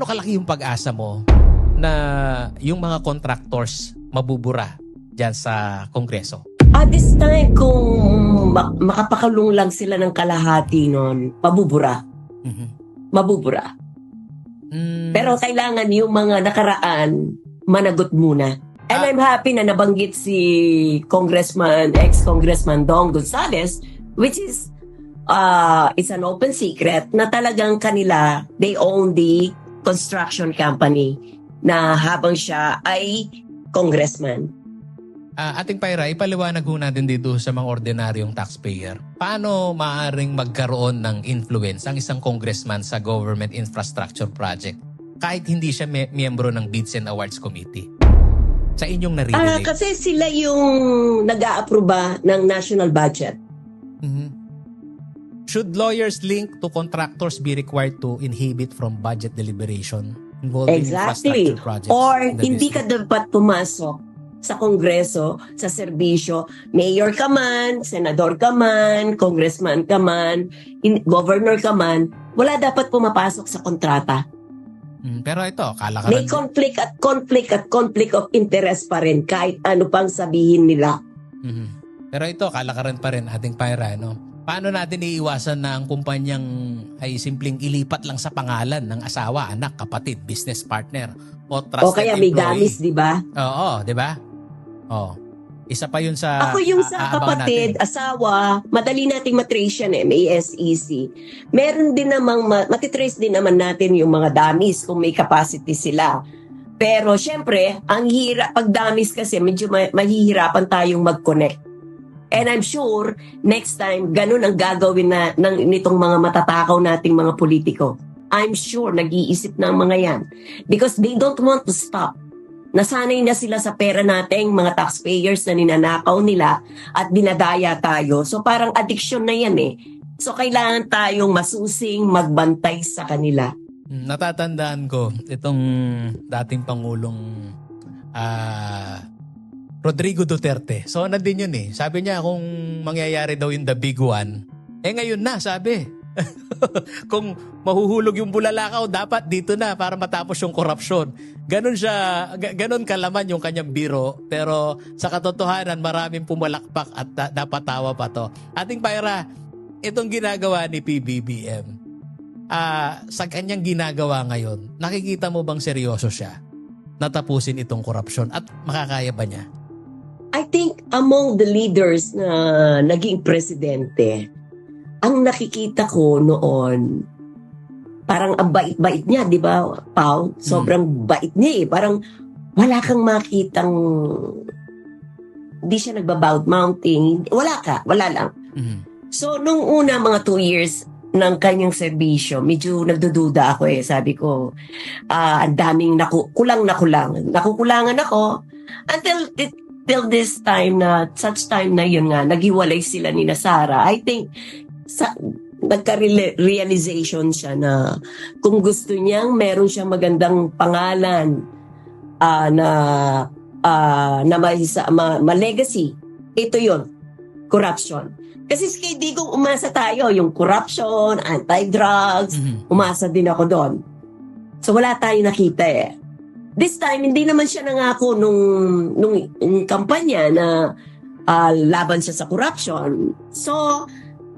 Ano kalaki yung pag-asa mo na yung mga contractors mabubura dyan sa Kongreso? At this time, kung makapakulong lang sila ng kalahati nun, mabubura. Mhm. Mabubura. Pero kailangan yung mga nakaraan, managot muna. And I'm happy na nabanggit si ex-Congressman Dong Gonzales, which is, it's an open secret na talagang kanila, they own the construction company na habang siya ay congressman. Ating Pyra, ipaliwanag ho natin dito sa mga ordinaryong taxpayer. Paano maaaring magkaroon ng influence ang isang congressman sa government infrastructure project kahit hindi siya miyembro ng Bids and Awards Committee? Sa inyong naririnig. Kasi sila yung nag-a-aproba ng national budget. Mhm. Should lawyers linked to contractors be required to inhibit from budget deliberation involving Exactly. infrastructure projects? Or in the hindi ka district? dapat pumasok sa kongreso, sa serbisyo, mayor ka man, senador ka man, congressman ka man, governor ka man, wala dapat pumapasok sa kontrata. Pero ito, kalakaran May conflict of interest pa rin kahit ano pang sabihin nila. Mhm. Pero ito, kalakaran pa rin ating Pyra, no? Paano natin iiwasan na ang kumpanyang ay simpleng ilipat lang sa pangalan ng asawa, anak, kapatid, business partner o trusted O kaya may employee? gamis, di ba? Oo, di ba? Oo. Isa pa yun sa Ako yung sa aabangan kapatid, natin. asawa, madali nating matrace yan MASEC. Meron din namang, matitrace din naman natin yung mga dummies kung may capacity sila. Pero syempre, ang hirap, pag dummies kasi medyo mahihirapan tayong mag-connect. And I'm sure, next time, ganun ang gagawin nitong mga matatakaw nating mga politiko. I'm sure, nag-iisip na ang mga yan. Because they don't want to stop. Nasanay na sila sa pera nating mga taxpayers na ninanakaw nila at dinadaya tayo. So parang addiction na yan eh. So kailangan tayong masusing magbantay sa kanila. Natatandaan ko itong dating Pangulong Rodrigo Duterte. So nandun yun eh. Sabi niya kung mangyayari daw yung the big one, ngayon na sabi. Kung mahuhulog yung bulalakaw, dapat dito na para matapos yung korupsyon. Ganon kalaman yung kanyang biro. Pero sa katotohanan, maraming pumalakpak at napatawa pa to. Ating Pyra, itong ginagawa ni PBBM, sa kanyang ginagawa ngayon, nakikita mo bang seryoso siya natapusin itong korupsyon at makakaya ba niya? I think among the leaders na naging presidente, ang nakikita ko noon, parang ang bait-bait niya, di ba, Pao? Sobrang bait niya eh. Parang wala kang makitang, di siya nagbabout mounting. Wala lang. Mhm. So, nung una, mga 2 years ng kanyang serbisyo, medyo nagdududa ako eh. Sabi ko, ang daming kulang. Nakukulangan ako until till this time such time na yun nga, naghiwalay sila ni Sara. I think, nagka-realization siya na kung gusto niyang meron siyang magandang pangalan na legacy, ito yon, corruption. Kasi kay Digong umasa tayo, yung corruption, anti-drugs, umasa din ako doon. So wala tayong nakita eh. This time, hindi naman siya nangako nung kampanya na laban siya sa corruption. So,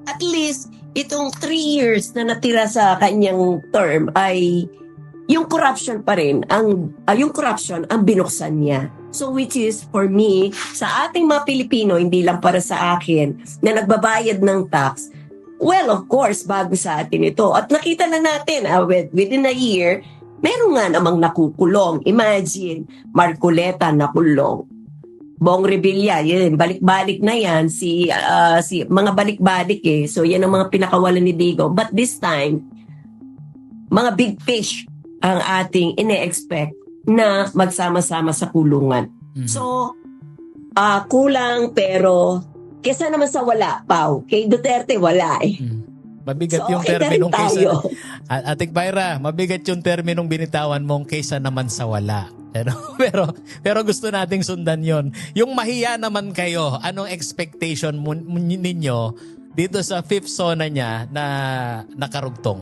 at least, itong 3 years na natira sa kanyang term ay yung corruption pa rin, yung corruption ang binuksan niya. So which is, for me, sa ating mga Pilipino, hindi lang para sa akin, na nagbabayad ng tax, well, of course, bago sa atin ito. At nakita na natin, within a year, meron nga namang nakukulong. Imagine, Marcoleta nakulong. Bong Revilla, yun, balik-balik na yan. Mga balik-balik eh. So yan ang mga pinakawalan ni Digo. But this time, mga big fish ang ating ine-expect na magsama-sama sa kulungan. So, kulang pero kesa naman sa wala, Pao. Kay Duterte, wala eh. Mabigat So, yung okay na rin terminong kaysa... tayo. Ating Pyra, mabigat yung terminong binitawan mong kaysa naman sa wala. Pero gusto nating sundan yon. Yung mahiya naman kayo, anong expectation ninyo dito sa fifth SONA niya na nakarugtong?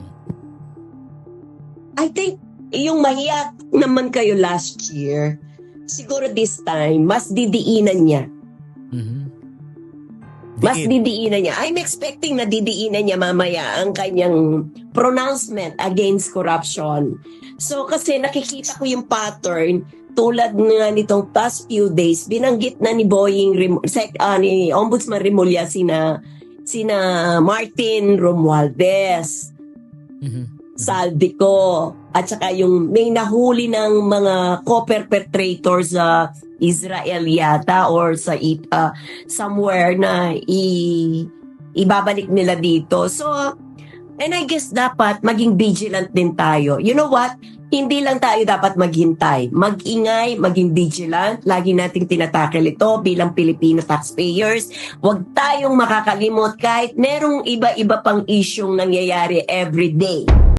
I think yung mahiyak naman kayo last year, siguro this time, mas didiinan niya. Mas didiinan niya. I'm expecting na didiinan niya mamaya ang kanyang pronouncement against corruption. So kasi nakikita ko yung pattern tulad nga nitong past few days, binanggit na ni ni Ombudsman Remulla sina Martin Romualdez, Saldico, at saka yung may nahuli ng mga co-perpetrators sa Israel yata or sa somewhere na ibabalik nila dito. So, and I guess dapat maging vigilant din tayo. You know what? Hindi lang tayo dapat maghintay. Mag-ingay, maging vigilant. Lagi nating tinatakil ito bilang Filipino taxpayers. Huwag tayong makakalimot kahit merong iba-iba pang isyong nangyayari every day.